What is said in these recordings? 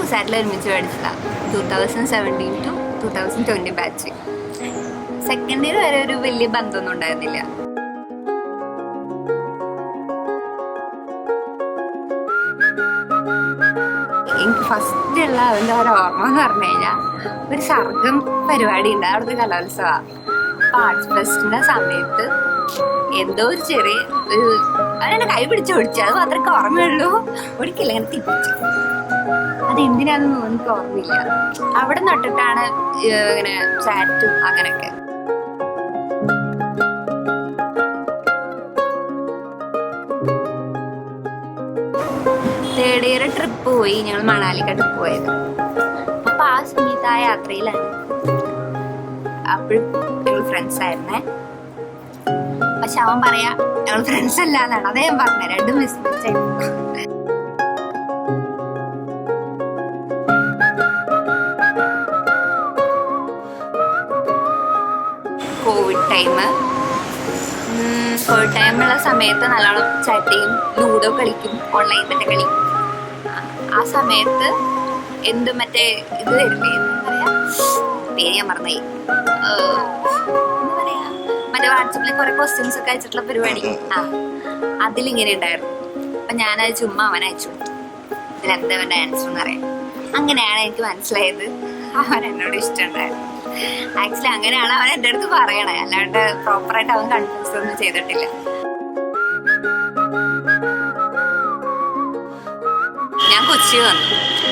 കുസാറ്റിൽ ഒരുമിച്ച് പഠിച്ചതാണ്. 2017 to 2020 batch. Second year വരെ ഒരു വലിയ ബന്ധമൊന്നും ഉണ്ടായിരുന്നില്ല. എനിക്ക് ഫസ്റ്റ് ഉള്ള അതിൻ്റെ ഒരു ഓർമ്മ എന്ന് പറഞ്ഞു കഴിഞ്ഞാൽ ഒരു സർഗം പരിപാടി ഉണ്ട്, അവിടുത്തെ കലോത്സവ. അപ്പൊ ആർട്സ് ഫെസ്റ്റിന്റെ സമയത്ത് എന്തോ ഒരു ചെറിയ ഒരു അവരെന്നെ കൈ പിടിച്ച് ഓടിച്ചു. അത് മാത്രമേ ഓർമ്മയുള്ളൂ. ഒരിക്കലും അങ്ങനെ തിരിച്ചു. അതെന്തിനാണെന്ന് എനിക്ക് ഓർമ്മയില്ല. അവിടെ നട്ടിട്ടാണ് ഇങ്ങനെ ചാറ്റും അങ്ങനെയൊക്കെ. തേർഡ് ഇയർ ട്രിപ്പ് പോയി. ഞങ്ങൾ മണാലിക്ക ട്രിപ്പ് പോയത്. അപ്പൊ ആ സമയത്ത് ആ യാത്രയിലാണ്. അപ്പോഴും ഞങ്ങൾ ഫ്രണ്ട്സ് ആയിരുന്നേ. പക്ഷെ അവൻ പറയാ ഞങ്ങൾ ഫ്രണ്ട്സ് അല്ല എന്നാണ്. അതേ ഞാൻ പറഞ്ഞ രണ്ടും മിസ്മാച്ച് ആയിരുന്നു. കോവിഡ് ടൈമുള്ള സമയത്ത് നല്ലോണം ചാറ്റ് ചെയ്യും, ലൂഡോ കളിക്കും, ഓൺലൈൻ തന്നെ കളിക്കും. ആ സമയത്ത് എന്ത് മറ്റേ ഇത് വരില്ലേ, എന്താ പറയാ പേര് ഞാൻ മറന്നുപോയി. എന്താ പറയാ മറ്റേ വാട്സപ്പിൽ കുറെ ക്വസ്റ്റ്യൻസ് ഒക്കെ അയച്ചിട്ടുള്ള പരിപാടി. അതിലിങ്ങനെ ഉണ്ടായിരുന്നു. അപ്പൊ ഞാനത് ചുമ്മാ അവൻ അയച്ചു കൊടുത്തു, ഇതിലെന്താ അവൻ്റെ ആൻസർ എന്ന് പറയാം. അങ്ങനെയാണ് എനിക്ക് മനസ്സിലായത് അവൻ എന്നോട് ഇഷ്ടമുണ്ടായിരുന്നു. ആക്ച്വലി അങ്ങനെയാണ് അവൻ എൻ്റെ അടുത്ത് പറയണേ, അല്ലാണ്ട് പ്രോപ്പറായിട്ട് അവൻ കൺഫ്യൂസ് ഒന്നും ചെയ്തിട്ടില്ല. ഞാൻ കൊച്ചി വന്നു.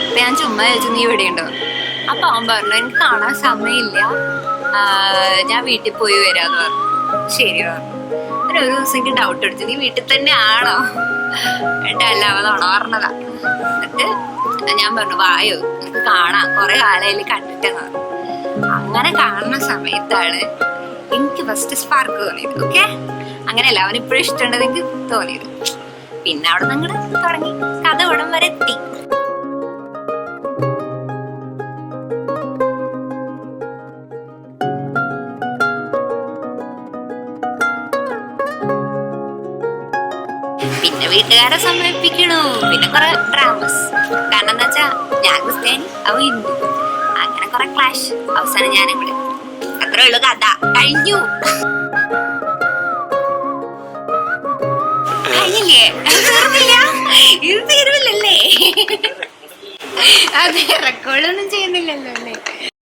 അപ്പൊ ഞാൻ ചുമ്മാ ചോദിച്ചു നീ ഇവിടെ ഉണ്ടോ. അപ്പൊ അവൻ പറഞ്ഞു എനിക്ക് കാണാൻ സമയമില്ല, ഞാൻ വീട്ടിൽ പോയി വരാന്ന് പറഞ്ഞു. ശരി പറഞ്ഞു. ഒരു ദിവസം എനിക്ക് ഡൗട്ട് അടിച്ചു, നീ വീട്ടിൽ തന്നെ ആണോ? എന്നിട്ട് അല്ല അവൻ ഉണർന്നതാ. എന്നിട്ട് ഞാൻ പറഞ്ഞു വായോ നമുക്ക് കാണാം, കുറെ കാലയിൽ കണ്ടിട്ടെന്ന് പറഞ്ഞു. അങ്ങനെ കാണുന്ന സമയത്താണ് എനിക്ക് ഫസ്റ്റ് സ്പാർക്ക് തോന്നിയത്. ഓക്കെ, അങ്ങനെയല്ല അവൻ ഇപ്പോഴും ഇഷ്ടമുണ്ടെന്ന് എനിക്ക് തോന്നിയത്. പിന്നെ അവിടെ നിന്ന് അങ്ങോട്ട് തുടങ്ങി കഥ ഇവിടം വരെ എത്തി. പിന്നെ വീട്ടുകാരെ സമർപ്പിക്കണു. പിന്നെ കുറെ ഡ്രാമസ്. കാരണം എന്താ വെച്ചാ ഞാൻ ക്രിസ്ത്യാനി, അവ ഹിന്ദു. അങ്ങനെ കുറെ ക്ലാഷ്. അവസാനം ഞാനും കൂടെ. അത്രേ ഉള്ളൂ കഥ. കഴിഞ്ഞു. കഴിഞ്ഞില്ലേ? തീർന്നില്ല. ഇത് തീരുന്നില്ലല്ലേ? അതെ, റെക്കോർഡൊന്നും ചെയ്യുന്നില്ലല്ലോ അല്ലേ?